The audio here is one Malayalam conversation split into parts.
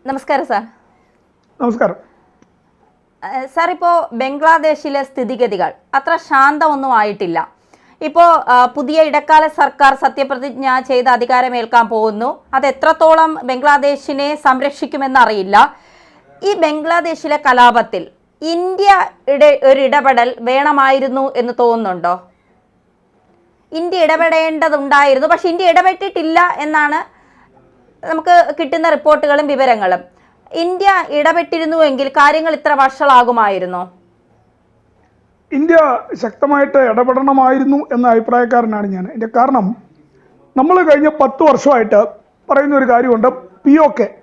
നമസ്കാരം സാർ. നമസ്കാരം സാർ, ഇപ്പോൾ ബംഗ്ലാദേശിലെ സ്ഥിതിഗതികൾ അത്ര ശാന്തമൊന്നും ആയിട്ടില്ല. ഇപ്പോൾ പുതിയ ഇടക്കാല സർക്കാർ സത്യപ്രതിജ്ഞ ചെയ്ത് അധികാരമേൽക്കാൻ പോകുന്നു. അത് എത്രത്തോളം ബംഗ്ലാദേശിനെ സംരക്ഷിക്കുമെന്നറിയില്ല. ഈ ബംഗ്ലാദേശിലെ കലാപത്തിൽ ഇന്ത്യയുടെ ഒരു ഇടപെടൽ വേണമായിരുന്നു എന്ന് തോന്നുന്നുണ്ടോ? ഇന്ത്യ ഇടപെടേണ്ടതുണ്ടായിരുന്നു, പക്ഷെ ഇന്ത്യ ഇടപെട്ടിട്ടില്ല എന്നാണ് നമുക്ക് കിട്ടുന്ന റിപ്പോർട്ടുകളും വിവരങ്ങളും. ഇന്ത്യ ഇടപെട്ടിരുന്നുവെങ്കിൽ കാര്യങ്ങൾ ഇത്ര വഷളാകുമായിരുന്നോ? ഇന്ത്യ ശക്തമായിട്ട് ഇടപെടണമായിരുന്നു എന്ന അഭിപ്രായക്കാരനാണ് ഞാൻ. എൻ്റെ കാരണം, നമ്മൾ കഴിഞ്ഞ 10 വർഷമായിട്ട് പറയുന്ന ഒരു കാര്യമുണ്ട്.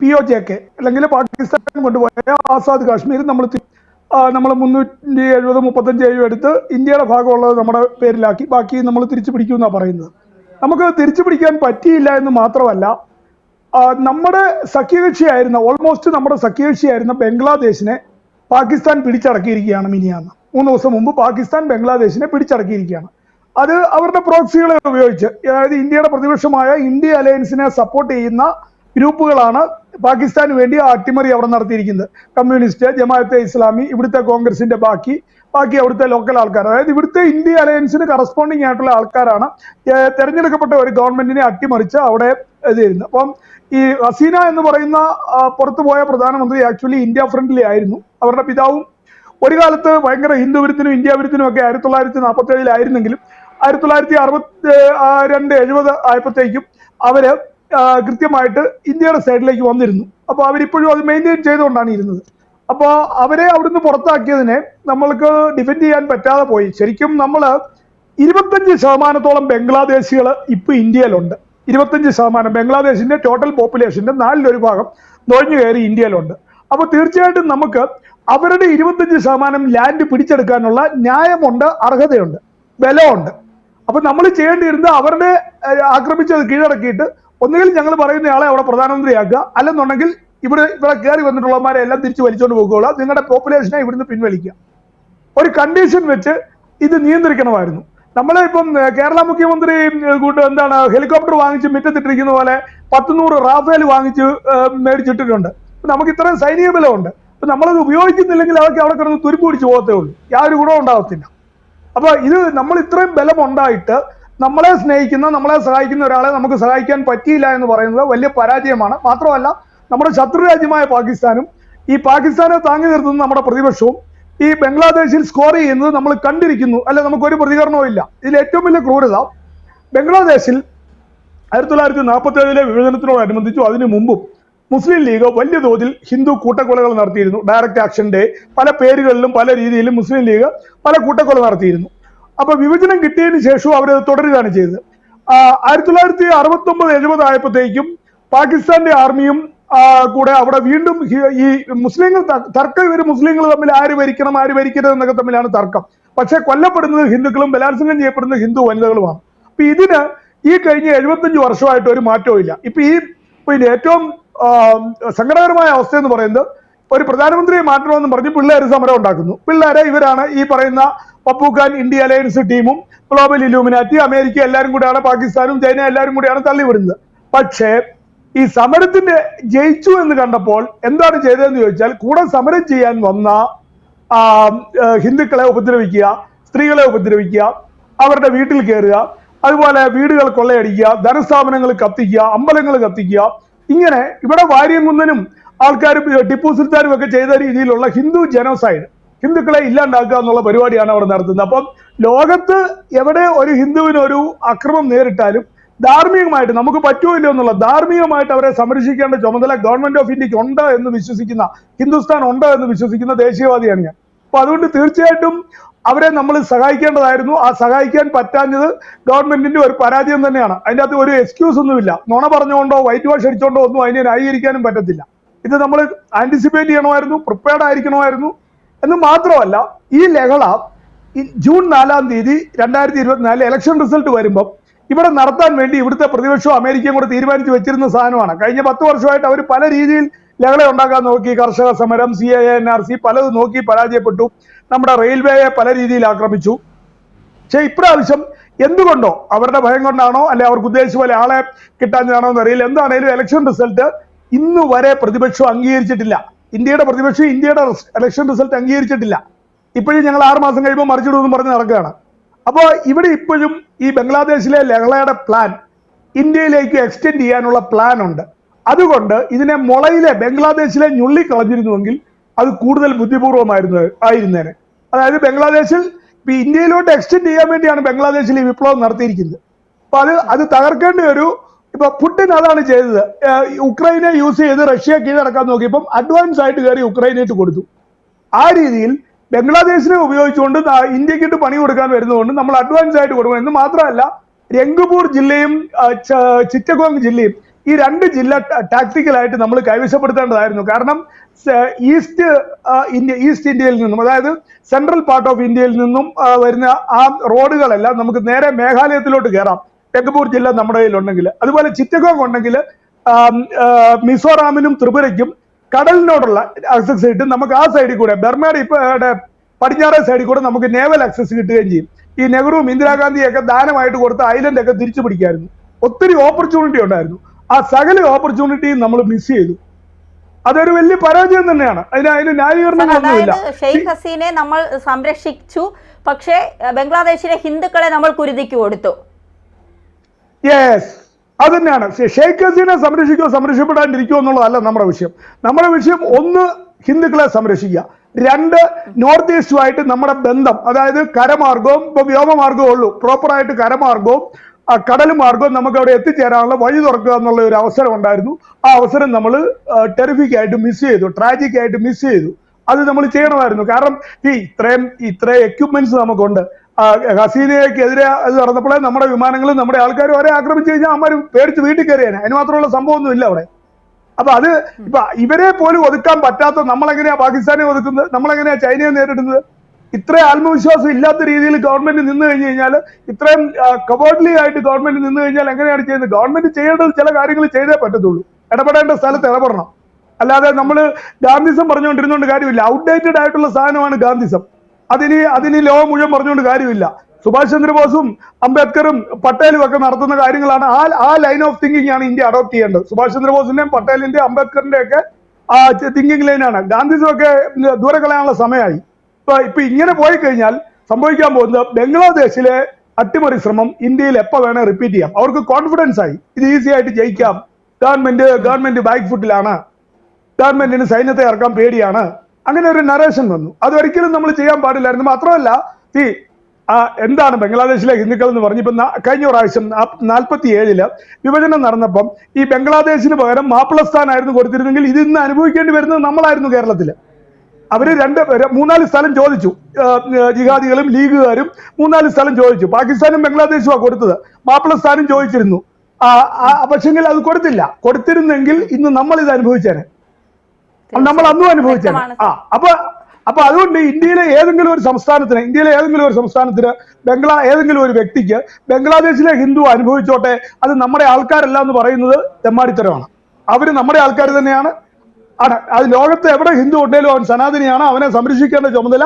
POJK അല്ലെങ്കിൽ പാകിസ്ഥാൻ കൊണ്ടുപോയ ആസാദ് കാശ്മീർ നമ്മൾ 370-35 എടുത്ത് ഇന്ത്യയുടെ ഭാഗമുള്ളത് നമ്മുടെ പേരിലാക്കി, ബാക്കി നമ്മൾ തിരിച്ചു പിടിക്കുമെന്നാണ് പറയുന്നത്. നമുക്ക് തിരിച്ചു പിടിക്കാൻ പറ്റിയില്ല എന്ന് മാത്രമല്ല, നമ്മുടെ സഖ്യകക്ഷിയായിരുന്ന നമ്മുടെ സഖ്യകക്ഷിയായിരുന്ന ബംഗ്ലാദേശിനെ പാകിസ്ഥാൻ പിടിച്ചടക്കിയിരിക്കുകയാണ്. മിനിയാന്ന് 3 ദിവസം മുമ്പ് പാകിസ്ഥാൻ ബംഗ്ലാദേശിനെ പിടിച്ചടക്കിയിരിക്കുകയാണ്. അത് അവരുടെ പ്രോക്സികളെ ഉപയോഗിച്ച്, അതായത് ഇന്ത്യയുടെ പ്രതിപക്ഷമായ ഇന്ത്യ അലയൻസിനെ സപ്പോർട്ട് ചെയ്യുന്ന ഗ്രൂപ്പുകളാണ് പാകിസ്ഥാന് വേണ്ടി ആ അട്ടിമറി അവിടെ നടത്തിയിരിക്കുന്നത്. കമ്മ്യൂണിസ്റ്റ്, ജമാഅത്തെ ഇസ്ലാമി, ഇവിടുത്തെ കോൺഗ്രസിന്റെ ബാക്കി അവിടുത്തെ ലോക്കൽ ആൾക്കാർ, അതായത് ഇവിടുത്തെ ഇന്ത്യ അലയൻസിന് കറസ്പോണ്ടിങ് ആയിട്ടുള്ള ആൾക്കാരാണ് തെരഞ്ഞെടുക്കപ്പെട്ട ഒരു ഗവൺമെന്റിനെ അട്ടിമറിച്ച് അവിടെ ഇത് ചെയ്യുന്നത്. അപ്പം ഈ ഹസീന എന്ന് പറയുന്ന പുറത്തുപോയ പ്രധാനമന്ത്രി ആക്ച്വലി ഇന്ത്യ ഫ്രണ്ട്ലി ആയിരുന്നു. അവരുടെ പിതാവും ഒരു കാലത്ത് ഭയങ്കര ഹിന്ദു വിരുദ്ധനും ഇന്ത്യ വിരുദ്ധനും ഒക്കെ 1947 ആയിരുന്നെങ്കിലും 1962-70 ആയപ്പോഴത്തേക്കും അവര് കൃത്യമായിട്ട് ഇന്ത്യയുടെ സൈഡിലേക്ക് വന്നിരുന്നു. അപ്പോൾ അവരിപ്പോഴും അത് മെയിൻറ്റെയിൻ ചെയ്തുകൊണ്ടാണ് ഇരുന്നത്. അപ്പോൾ അവരെ അവിടുന്ന് പുറത്താക്കിയതിനെ നമ്മൾക്ക് ഡിഫെൻഡ് ചെയ്യാൻ പറ്റാതെ പോയി. ശരിക്കും നമ്മൾ 25% ബംഗ്ലാദേശികൾ ഇപ്പൊ ഇന്ത്യയിലുണ്ട്. 25% ബംഗ്ലാദേശിന്റെ ടോട്ടൽ പോപ്പുലേഷന്റെ 1/4 ഭാഗം നുഴഞ്ഞു കയറി ഇന്ത്യയിലുണ്ട്. അപ്പോൾ തീർച്ചയായിട്ടും നമുക്ക് അവരുടെ 25% ലാൻഡ് പിടിച്ചെടുക്കാനുള്ള ന്യായമുണ്ട്, അർഹതയുണ്ട്, ബലമുണ്ട്. അപ്പൊ നമ്മൾ ചെയ്യേണ്ടിയിരുന്നത് അവരുടെ ആക്രമിച്ചത് കീഴടക്കിയിട്ട് ഒന്നുകിൽ ഞങ്ങൾ പറയുന്നയാളെ അവിടെ പ്രധാനമന്ത്രിയാക്കുക, അല്ലെന്നുണ്ടെങ്കിൽ ഇവിടെ കയറി വന്നിട്ടുള്ളവന്മാരെ എല്ലാം തിരിച്ചു വലിച്ചോണ്ട് പോകുക, നിങ്ങളുടെ പോപ്പുലേഷനെ ഇവിടുന്ന് പിൻവലിക്കുക. ഒരു കണ്ടീഷൻ വെച്ച് ഇത് നിയന്ത്രിക്കണമായിരുന്നു. നമ്മളിപ്പം കേരള മുഖ്യമന്ത്രി ഹെലികോപ്റ്റർ വാങ്ങിച്ച് മിറ്റത്തിട്ടിരിക്കുന്ന പോലെ 100 റാഫേൽ വാങ്ങിച്ച് മേടിച്ചിട്ടിട്ടുണ്ട്. നമുക്ക് ഇത്രയും സൈനിക ബലമുണ്ട്. അപ്പൊ നമ്മളത് ഉപയോഗിക്കുന്നില്ലെങ്കിൽ അതൊക്കെ അവിടെ കിടന്ന് തുരുമ്പ് പിടിച്ച് പോകത്തേ ഉള്ളൂ, യാതൊരു ഗുണവും ഉണ്ടാകത്തില്ല. അപ്പൊ ഇത് നമ്മൾ ഇത്രയും ബലം ഉണ്ടായിട്ട് നമ്മളെ സ്നേഹിക്കുന്ന, നമ്മളെ സഹായിക്കുന്ന ഒരാളെ നമുക്ക് സഹായിക്കാൻ പറ്റിയില്ല എന്ന് പറയുന്നത് വലിയ പരാജയമാണ്. മാത്രമല്ല, നമ്മുടെ ശത്രു രാജ്യമായ പാകിസ്ഥാനും ഈ പാകിസ്ഥാനെ താങ്ങി നിർത്തുന്ന നമ്മുടെ പ്രതിപക്ഷവും ഈ ബംഗ്ലാദേശിൽ സ്കോർ ചെയ്യുന്നത് നമ്മൾ കണ്ടിരിക്കുന്നു. അല്ലെ, നമുക്കൊരു പ്രതികരണവും ഇല്ല. ഇതിൽ ഏറ്റവും വലിയ ക്രൂരത, ബംഗ്ലാദേശിൽ 1947 വിഭജനത്തിനോടനുബന്ധിച്ചു അതിനു മുമ്പും മുസ്ലിം ലീഗ് വലിയ തോതിൽ ഹിന്ദു കൂട്ടക്കൊലകൾ നടത്തിയിരുന്നു. ഡയറക്റ്റ് ആക്ഷൻ ഡേ, പല പേരുകളിലും പല രീതിയിലും മുസ്ലിം ലീഗ് പല കൂട്ടക്കൊല നടത്തിയിരുന്നു. അപ്പൊ വിഭജനം കിട്ടിയതിന് ശേഷവും അവരത് തുടരുകയാണ് ചെയ്തത്. 1969-70 ആയപ്പോഴത്തേക്കും പാകിസ്ഥാന്റെ ആർമിയും കൂടെ അവിടെ വീണ്ടും ഈ മുസ്ലിങ്ങൾ തർക്കം, ഇവർ മുസ്ലിങ്ങൾ തമ്മിൽ ആര് ഭരിക്കണം ആര് ഭരിക്കരുത് എന്നൊക്കെ തമ്മിലാണ് തർക്കം. പക്ഷെ കൊല്ലപ്പെടുന്നത് ഹിന്ദുക്കളും ബലാത്സംഗം ചെയ്യപ്പെടുന്നത് ഹിന്ദു വനിതകളുമാണ്. അപ്പൊ ഇതിന് ഈ കഴിഞ്ഞ 75 വർഷമായിട്ട് ഒരു മാറ്റവും ഇല്ല. ഇപ്പൊ ഏറ്റവും സങ്കടകരമായ അവസ്ഥ എന്ന് പറയുന്നത്, ഒരു പ്രധാനമന്ത്രിയെ മാറ്റണമെന്ന് പറഞ്ഞ് പിള്ളേർ സമരം ഉണ്ടാക്കുന്നു. ഇവരാണ് ഈ പറയുന്ന പപ്പുഖാൻ ഇന്ത്യ അലയൻസ് ടീമും ഗ്ലോബൽ ഇലൂമിനാറ്റി, അമേരിക്ക എല്ലാവരും കൂടെയാണ്, പാകിസ്ഥാനും ചൈന എല്ലാവരും കൂടെയാണ് തള്ളിവിടുന്നത്. പക്ഷേ ഈ സമരത്തിന്റെ ജയിച്ചു എന്ന് കണ്ടപ്പോൾ എന്താണ് ചെയ്തതെന്ന് ചോദിച്ചാൽ, കൂടെ സമരം ചെയ്യാൻ വന്ന ഹിന്ദുക്കളെ ഉപദ്രവിക്കുക, സ്ത്രീകളെ ഉപദ്രവിക്കുക, അവരുടെ വീട്ടിൽ കയറുക, അതുപോലെ വീടുകൾ കൊള്ളയടിക്കുക, ധനസ്ഥാപനങ്ങൾ കത്തിക്കുക, അമ്പലങ്ങൾ കത്തിക്കുക, ഇങ്ങനെ ഇവിടെ വാര്യംകുന്നനും ആൾക്കാരും ടിപ്പു സുൽത്താനും ഒക്കെ ചെയ്ത രീതിയിലുള്ള ഹിന്ദു ജനോസൈഡ്, ഹിന്ദുക്കളെ ഇല്ലാണ്ടാക്കുക എന്നുള്ള പരിപാടിയാണ് അവിടെ നടത്തുന്നത്. അപ്പം ലോകത്ത് എവിടെ ഒരു ഹിന്ദുവിന് ഒരു അക്രമം നേരിട്ടാലും ധാർമ്മികമായിട്ട് നമുക്ക് പറ്റുമല്ലോ എന്നുള്ള ധാർമ്മികമായിട്ട് അവരെ സംരക്ഷിക്കേണ്ട ചുമതല ഗവൺമെന്റ് ഓഫ് ഇന്ത്യക്ക് ഉണ്ട് എന്ന് വിശ്വസിക്കുന്ന, ഹിന്ദുസ്ഥാൻ ഉണ്ട് എന്ന് വിശ്വസിക്കുന്ന ദേശീയവാദിയാണ് ഞാൻ. അപ്പൊ അതുകൊണ്ട് തീർച്ചയായിട്ടും അവരെ നമ്മൾ സഹായിക്കേണ്ടതായിരുന്നു. ആ സഹായിക്കാൻ പറ്റാഞ്ഞത് ഗവൺമെന്റിന്റെ ഒരു പരാജയം തന്നെയാണ്. അതിൻ്റെ അകത്ത് ഒരു എക്സ്ക്യൂസ് ഒന്നുമില്ല. നുണ പറഞ്ഞുകൊണ്ടോ വൈറ്റ് വാഷ് അടിച്ചുകൊണ്ടോ ഒന്നും അതിനെ ന്യായീകരിക്കാനും പറ്റത്തില്ല. ഇത് നമ്മൾ ആന്റിസിപ്പേറ്റ് ചെയ്യണമായിരുന്നു, പ്രിപ്പയർഡ് ആയിരിക്കണമായിരുന്നു. എന്ന് മാത്രമല്ല, ഈ ലഹള ജൂൺ 4-ാം തീയതി 2024 ഇലക്ഷൻ റിസൾട്ട് വരുമ്പം ഇവിടെ നടത്താൻ വേണ്ടി ഇവിടുത്തെ പ്രതിപക്ഷവും അമേരിക്കയും കൂടെ തീരുമാനിച്ചു വെച്ചിരുന്ന സാധനമാണ്. കഴിഞ്ഞ 10 വർഷമായിട്ട് അവർ പല രീതിയിൽ ലഹള ഉണ്ടാക്കാൻ നോക്കി. കർഷക സമരം, CAA, NRC പലതും നോക്കി, പരാജയപ്പെട്ടു. നമ്മുടെ റെയിൽവേയെ പല രീതിയിൽ ആക്രമിച്ചു. പക്ഷെ ഇപ്രാവശ്യം എന്തുകൊണ്ടോ, അവരുടെ ഭയം കൊണ്ടാണോ അല്ലെ അവർക്ക് ഉദ്ദേശിച്ച പോലെ ആളെ കിട്ടാഞ്ഞതാണോ എന്നറിയില്ല, എന്താണേലും ഇലക്ഷൻ റിസൾട്ട് ഇന്ന് വരെ പ്രതിപക്ഷം അംഗീകരിച്ചിട്ടില്ല. ഇന്ത്യയുടെ പ്രതിപക്ഷം ഇന്ത്യയുടെ ഇലക്ഷൻ റിസൾട്ട് അംഗീകരിച്ചിട്ടില്ല. ഇപ്പോഴും ഞങ്ങൾ 6 മാസം കഴിയുമ്പോൾ മറിച്ചിടുമെന്ന് പറഞ്ഞ് നടക്കുകയാണ്. അപ്പോൾ ഇവിടെ ഇപ്പോഴും ഈ ബംഗ്ലാദേശിലെ ലഹളയുടെ പ്ലാൻ ഇന്ത്യയിലേക്ക് എക്സ്റ്റെൻഡ് ചെയ്യാനുള്ള പ്ലാൻ ഉണ്ട്. അതുകൊണ്ട് ഇതിനെ മുളയിലെ ബംഗ്ലാദേശിലെ ഞുള്ളി കളഞ്ഞിരുന്നുവെങ്കിൽ അത് കൂടുതൽ ആയിരുന്നേനെ. അതായത് ബംഗ്ലാദേശിൽ ഇപ്പൊ ഇന്ത്യയിലോട്ട് എക്സ്റ്റെൻഡ് ചെയ്യാൻ വേണ്ടിയാണ് ബംഗ്ലാദേശിൽ ഈ വിപ്ലവം നടത്തിയിരിക്കുന്നത്. അപ്പൊ അത് തകർക്കേണ്ട ഇപ്പൊ പുടിൻ അതാണ് ചെയ്തത്. ഉക്രൈനെ യൂസ് ചെയ്ത് റഷ്യ കീഴടക്കാൻ നോക്കിയപ്പം അഡ്വാൻസ് ആയിട്ട് കയറി ഉക്രൈനായിട്ട് കൊടുത്തു. ആ രീതിയിൽ ബംഗ്ലാദേശിനെ ഉപയോഗിച്ചുകൊണ്ട് ഇന്ത്യക്കിട്ട് പണി കൊടുക്കാൻ വരുന്നതുകൊണ്ട് നമ്മൾ അഡ്വാൻസ് ആയിട്ട് കൊടുക്കണം. എന്ന് മാത്രമല്ല, രംഗപൂർ ജില്ലയും ചിറ്റഗോങ് ജില്ലയും ഈ 2 ജില്ല ടാക്ടിക്കലായിട്ട് നമ്മൾ കൈവശപ്പെടുത്തേണ്ടതായിരുന്നു. കാരണം ഈസ്റ്റ് ഇന്ത്യയിൽ നിന്നും, അതായത് സെൻട്രൽ പാർട്ട് ഓഫ് ഇന്ത്യയിൽ നിന്നും വരുന്ന ആ റോഡുകളെല്ലാം നമുക്ക് നേരെ മേഘാലയത്തിലോട്ട് കയറാം, രംഗപൂർ ജില്ല നമ്മുടെ കയ്യിലുണ്ടെങ്കിൽ. അതുപോലെ ചിറ്റഗോങ് ഉണ്ടെങ്കിൽ മിസോറാമിനും ത്രിപുരയ്ക്കും കടലിനോടുള്ള ആക്സസ് കിട്ടും. നമുക്ക് ആ സൈഡിൽ കൂടെ ബർമയുടെ പടിഞ്ഞാറേ സൈഡിൽ കൂടെ നമുക്ക് നേവൽ ആക്സസ് കിട്ടുകയും ചെയ്യും. ഈ നെഹ്റുവും ഇന്ദിരാഗാന്ധിയൊക്കെ ദാനമായിട്ട് കൊടുത്ത ഐലൻഡ് ഒക്കെ തിരിച്ചു പിടിക്കായിരുന്നു. ഒത്തിരി ഓപ്പർച്യൂണിറ്റി ഉണ്ടായിരുന്നു. ആ സകല ഓപ്പർച്യൂണിറ്റിയും നമ്മൾ മിസ് ചെയ്തു. അതൊരു വലിയ പരാജയം തന്നെയാണ്. അതിന് ന്യായീകരണമൊന്നുമില്ല. ഷെയ്ഖ് ഹസീനെ നമ്മൾ സംരക്ഷിച്ചു, പക്ഷേ ബംഗ്ലാദേശിലെ ഹിന്ദുക്കളെ നമ്മൾ കുരുതിക്ക് കൊടുത്തു. യെസ്, അത് തന്നെയാണ്. ഷെയ്ഖ് ഹസീനെ സംരക്ഷിക്കപ്പെടാണ്ടിരിക്കുമോ എന്നുള്ളതല്ല നമ്മുടെ വിഷയം. നമ്മുടെ വിഷയം 1 ഹിന്ദുക്കളെ സംരക്ഷിക്കുക, 2 നോർത്ത് ഈസ്റ്റുമായിട്ട് നമ്മുടെ ബന്ധം, അതായത് കരമാർഗവും ഇപ്പൊ വ്യോമമാർഗവും ഉള്ളൂ, പ്രോപ്പറായിട്ട് കരമാർഗവും കടൽ മാർഗവും നമുക്ക് അവിടെ എത്തിച്ചേരാനുള്ള വഴി തുറക്കുക എന്നുള്ള ഒരു അവസരം ഉണ്ടായിരുന്നു. ആ അവസരം നമ്മൾ ടെറിഫിക് ആയിട്ട് മിസ് ചെയ്തു, ട്രാജിക് ആയിട്ട് മിസ് ചെയ്തു. അത് നമ്മൾ ചെയ്യണമായിരുന്നു. കാരണം ഇത്രയും എക്യുപ്മെന്റ്സ് നമുക്കുണ്ട്. ഹസീനയ്ക്കെതിരെ അത് നടന്നപ്പോഴേ നമ്മുടെ വിമാനങ്ങളും നമ്മുടെ ആൾക്കാരും അവരെ ആക്രമിച്ചു കഴിഞ്ഞാൽ അമ്മ പേടിച്ച് വീട്ടിൽ കയറിയാണ്. അതിന് മാത്രമുള്ള സംഭവമൊന്നും ഇല്ല അവിടെ. അപ്പൊ അത് ഇപ്പൊ ഇവരെ പോലും ഒതുക്കാൻ പറ്റാത്ത നമ്മളെങ്ങനെയാ പാകിസ്ഥാനെ ഒതുക്കുന്നത്, നമ്മളെങ്ങനെയാ ചൈനയെ നേരിടുന്നത്? ഇത്രയും ആത്മവിശ്വാസം ഇല്ലാത്ത രീതിയിൽ ഗവൺമെന്റ് നിന്ന് കഴിഞ്ഞു കഴിഞ്ഞാൽ, ഇത്രയും കവേർഡ്ലി ആയിട്ട് ഗവൺമെന്റ് നിന്ന് കഴിഞ്ഞാൽ എങ്ങനെയാണ് ചെയ്യുന്നത്? ഗവൺമെന്റ് ചെയ്യേണ്ടത് ചില കാര്യങ്ങൾ ചെയ്തേ പറ്റത്തുള്ളൂ. ഇടപെടേണ്ട സ്ഥലത്ത് ഇടപെടണം. അല്ലാതെ നമ്മൾ ഗാന്ധിസം പറഞ്ഞുകൊണ്ടിരുന്നോണ്ട് കാര്യമില്ല. ഔട്ട്ഡേറ്റഡ് ആയിട്ടുള്ള സാധനമാണ് ഗാന്ധിസം. അതിന് ലോകം മുഴുവൻ പറഞ്ഞുകൊണ്ട് കാര്യമില്ല. സുഭാഷ് ചന്ദ്രബോസും അംബേദ്കറും പട്ടേലും ഒക്കെ നടത്തുന്ന കാര്യങ്ങളാണ്. ആ ലൈൻ ഓഫ് തിങ്കിങ് ആണ് ഇന്ത്യ അഡോപ്റ്റ് ചെയ്യേണ്ടത്. സുഭാഷ് ചന്ദ്രബോസിന്റെയും പട്ടേലിന്റെയും അംബേദ്കറിന്റെ ഒക്കെ ആ തിങ്കിങ് ലൈനാണ്. ഗാന്ധിസം ഒക്കെ ദൂരെ കളയാനുള്ള സമയമായി. ഇപ്പൊ ഇങ്ങനെ പോയി കഴിഞ്ഞാൽ സംഭവിക്കാൻ പോകുന്നത് ബംഗ്ലാദേശിലെ അട്ടിമറി ശ്രമം ഇന്ത്യയിൽ എപ്പോൾ വേണേ റിപ്പീറ്റ് ചെയ്യാം. അവർക്ക് കോൺഫിഡൻസ് ആയി, ഇത് ഈസി ആയിട്ട് ജയിക്കാം. ഗവൺമെന്റ് ബാക്ക് ഫുട്ടിലാണ്, ഗവൺമെന്റിന് സൈന്യത്തെ ഇറക്കാൻ പേടിയാണ്, അങ്ങനെ ഒരു നരേഷൻ വന്നു. അതൊരിക്കലും നമ്മൾ ചെയ്യാൻ പാടില്ലായിരുന്നു. മാത്രമല്ല എന്താണ് ബംഗ്ലാദേശിലെ ഹിന്ദുക്കൾ എന്ന് പറഞ്ഞിപ്പോ കഴിഞ്ഞ പ്രാവശ്യം 47 വിഭജനം നടന്നപ്പം ഈ ബംഗ്ലാദേശിന് പകരം മാപ്പിളസ്ഥാനായിരുന്നു കൊടുത്തിരുന്നെങ്കിൽ ഇത് ഇന്ന് അനുഭവിക്കേണ്ടി വരുന്നത് നമ്മളായിരുന്നു കേരളത്തില്. അവര് 3-4 സ്ഥലം ചോദിച്ചു, ജിഹാദികളും ലീഗുകാരും 3-4 സ്ഥലം ചോദിച്ചു. പാകിസ്ഥാനും ബംഗ്ലാദേശുമാണ് കൊടുത്തത്, മാപ്പിളസ്ഥാനും ചോദിച്ചിരുന്നു. പക്ഷെങ്കിൽ അത് കൊടുത്തിരുന്നെങ്കിൽ ഇന്ന് നമ്മൾ ഇത് അനുഭവിച്ചേനെ, നമ്മൾ അന്നും അനുഭവിച്ചേനെ. അപ്പൊ അതുകൊണ്ട് ഇന്ത്യയിലെ ഏതെങ്കിലും ഒരു സംസ്ഥാനത്തിന് ഏതെങ്കിലും ഒരു വ്യക്തിക്ക് ബംഗ്ലാദേശിലെ ഹിന്ദു അനുഭവിച്ചോട്ടെ, അത് നമ്മുടെ ആൾക്കാരല്ല എന്ന് പറയുന്നത് തെമ്മാടിത്തരമാണ്. അവര് നമ്മുടെ ആൾക്കാർ തന്നെയാണ്. അത് ലോകത്ത് എവിടെ ഹിന്ദു ഉണ്ടെങ്കിലും അവൻ സനാതനിയാണ്. അവനെ സംരക്ഷിക്കേണ്ട ചുമതല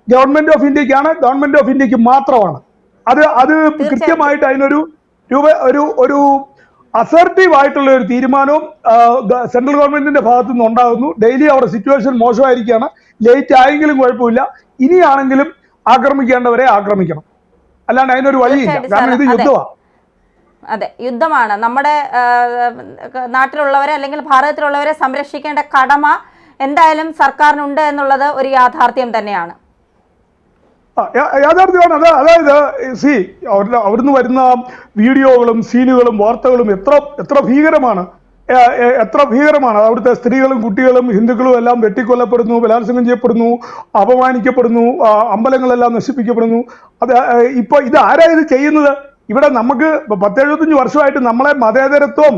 ഗവൺമെന്റ് ഓഫ് ഇന്ത്യക്കാണ്, ഗവൺമെന്റ് ഓഫ് ഇന്ത്യക്ക് മാത്രമാണ്. അത് കൃത്യമായിട്ട് അതിനൊരു ഒരു അസർട്ടീവ് ആയിട്ടുള്ള ഒരു തീരുമാനവും സെൻട്രൽ ഗവൺമെന്റിന്റെ ഭാഗത്തു നിന്ന് ഉണ്ടാകുന്നു. ഡെയിലി അവരുടെ സിറ്റുവേഷൻ മോശമായിരിക്കുകയാണ്. ലേറ്റ് ആയെങ്കിലും കുഴപ്പമില്ല, ഇനിയാണെങ്കിലും ആക്രമിക്കേണ്ടവരെ ആക്രമിക്കണം, അല്ലാണ്ട് അതിനൊരു വഴിയില്ല. കാരണം ഇത് യുദ്ധമാണ്. അതെ, യുദ്ധമാണ്. നമ്മുടെ നാട്ടിലുള്ളവരെ അല്ലെങ്കിൽ ഭാരതത്തിലുള്ളവരെ സംരക്ഷിക്കേണ്ട കടമ എന്തായാലും സർക്കാരിനുണ്ട് എന്നുള്ളത് ഒരു യാഥാർത്ഥ്യം തന്നെയാണ്. യാഥാർത്ഥ്യമാണ്. അതായത് അവിടുന്ന് വരുന്ന വീഡിയോകളും സീനുകളും വാർത്തകളും എത്ര ഭീകരമാണ്. അവിടുത്തെ സ്ത്രീകളും കുട്ടികളും ഹിന്ദുക്കളും എല്ലാം വെട്ടിക്കൊല്ലപ്പെടുന്നു, ബലാത്സംഗം ചെയ്യപ്പെടുന്നു, അപമാനിക്കപ്പെടുന്നു, അമ്പലങ്ങളെല്ലാം നശിപ്പിക്കപ്പെടുന്നു. ഇപ്പൊ ഇത് ആരാ ഇത് ചെയ്യുന്നത്? ഇവിടെ നമുക്ക് 10-75 വർഷമായിട്ട് നമ്മളെ മതേതരത്വവും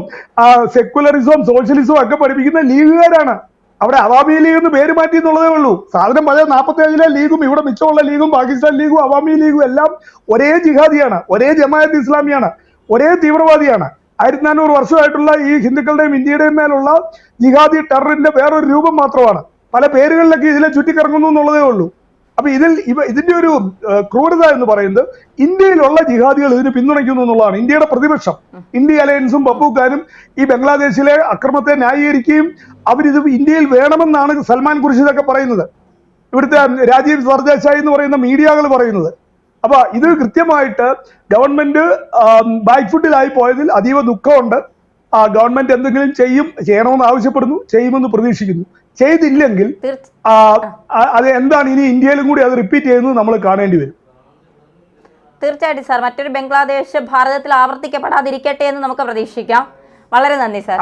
സെക്യുലറിസവും സോഷ്യലിസവും ഒക്കെ പഠിപ്പിക്കുന്ന ലീഗുകാരാണ്. അവിടെ അവാമി ലീഗ് എന്ന് പേര് മാറ്റി എന്നുള്ളതേ ഉള്ളൂ. സാധനം പഴയ 47 ലീഗും ഇവിടെ മിച്ചമുള്ള ലീഗും പാകിസ്ഥാൻ ലീഗും അവാമി ലീഗും എല്ലാം ഒരേ ജിഹാദിയാണ്, ഒരേ ജമാഅത്ത് ഇസ്ലാമിയാണ്, ഒരേ തീവ്രവാദിയാണ്. 1400 വർഷമായിട്ടുള്ള ഈ ഹിന്ദുക്കളുടെയും ഇന്ത്യയുടെയും മേലുള്ള ജിഹാദി ടെററിന്റെ വേറൊരു രൂപം മാത്രമാണ്. പല പേരുകളിലൊക്കെ ഇതിലെ ചുറ്റിക്കറങ്ങുന്നു എന്നുള്ളതേ ഉള്ളൂ. അപ്പൊ ഇതിന്റെ ഒരു ക്രൂരത എന്ന് പറയുന്നത് ഇന്ത്യയിലുള്ള ജിഹാദികൾ ഇതിന് പിന്തുണയ്ക്കുന്നു എന്നുള്ളതാണ്. ഇന്ത്യയുടെ പ്രതിപക്ഷം, ഇന്ത്യ അലയൻസും ബപ്പുക്കാരും ഈ ബംഗ്ലാദേശിലെ അക്രമത്തെ ന്യായീകരിക്കുകയും അവരിത് ഇന്ത്യയിൽ വേണമെന്നാണ് സൽമാൻ ഖുർഷിദൊക്കെ പറയുന്നത്, ഇവിടുത്തെ രാജീവ് സർദേശായി എന്ന് പറയുന്ന മീഡിയകൾ പറയുന്നത്. അപ്പൊ ഇത് കൃത്യമായിട്ട് ഗവൺമെന്റ് ബാക്ക് ഫുട്ടിലായി പോയതിൽ അതീവ ദുഃഖമുണ്ട്. ഗവൺമെന്റ് എന്തെങ്കിലും ചെയ്യണമെന്ന് ആവശ്യപ്പെടുന്നു, ചെയ്യുമെന്ന് പ്രതീക്ഷിക്കുന്നു. ചെയ്തില്ലെങ്കിൽ അത് എന്താണ് ഇനി ഇന്ത്യയിലും കൂടി അത് റിപ്പീറ്റ് ചെയ്യുന്നത് നമ്മൾ കാണേണ്ടി വരും. തീർച്ചയായിട്ടും സാർ, മറ്റൊരു ബംഗ്ലാദേശ് ഭാരതത്തിൽ ആവർത്തിക്കപ്പെടാതിരിക്കട്ടെ എന്ന് നമുക്ക് പ്രതീക്ഷിക്കാം. വളരെ നന്ദി സാർ.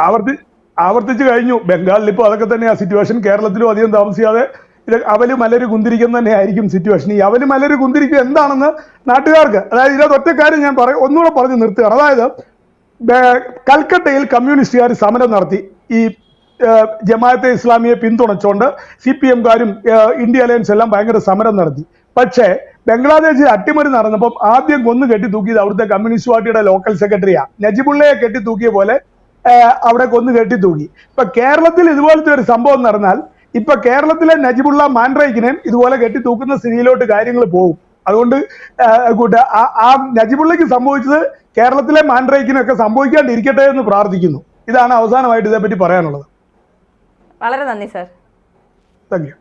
ആവർത്തിച്ചു കഴിഞ്ഞു. ബംഗാളിൽ ഇപ്പോൾ അതൊക്കെ തന്നെയാ സിറ്റുവേഷൻ. കേരളത്തിലും അധികം താമസിയാതെ ഇത് അവല് മലര് കുന്തിരിക്കുന്ന തന്നെ ആയിരിക്കും സിറ്റുവേഷൻ. ഈ അവല് മലര് കുന്തിരിക്കുക എന്താണെന്ന് നാട്ടുകാർക്ക്, അതായത് ഇതിനകത്ത് ഒറ്റ കാര്യം ഞാൻ ഒന്നുകൂടെ പറഞ്ഞു നിർത്തുകയാണ്. അതായത് കൽക്കട്ടയിൽ കമ്മ്യൂണിസ്റ്റുകാർ സമരം നടത്തി, ഈ ജമാഅത്തെ ഇസ്ലാമിയെ പിന്തുണച്ചുകൊണ്ട് CPM-കാരും ഇന്ത്യ അലയൻസ് എല്ലാം ഭയങ്കര സമരം നടത്തി. പക്ഷേ ബംഗ്ലാദേശിൽ അട്ടിമറി നടന്നപ്പം ആദ്യം കൊന്നു കെട്ടി തൂക്കിയത് അവിടുത്തെ കമ്മ്യൂണിസ്റ്റ് പാർട്ടിയുടെ ലോക്കൽ സെക്രട്ടറിയാ. നജിബുള്ളയെ കെട്ടി തൂക്കിയ പോലെ അവിടെ കൊന്നു കെട്ടി തൂക്കി. ഇപ്പൊ കേരളത്തിൽ ഇതുപോലത്തെ ഒരു സംഭവം നടന്നാൽ ഇപ്പൊ കേരളത്തിലെ നജിബുള്ള മാൻഡ്രൈക്കിനെയും ഇതുപോലെ കെട്ടി തൂക്കുന്ന സ്ഥിതിയിലോട്ട് കാര്യങ്ങൾ പോകും. അതുകൊണ്ട് ആ നജിബുള്ളയ്ക്ക് സംഭവിച്ചത് കേരളത്തിലെ മാൻഡ്രൈക്കിനൊക്കെ സംഭവിക്കാണ്ടിരിക്കട്ടെ എന്ന് പ്രാർത്ഥിക്കുന്നു. ഇതാണ് അവസാനമായിട്ട് ഇതേപ്പറ്റി പറയാനുള്ളത്. വളരെ നന്ദി സാർ. Thank you.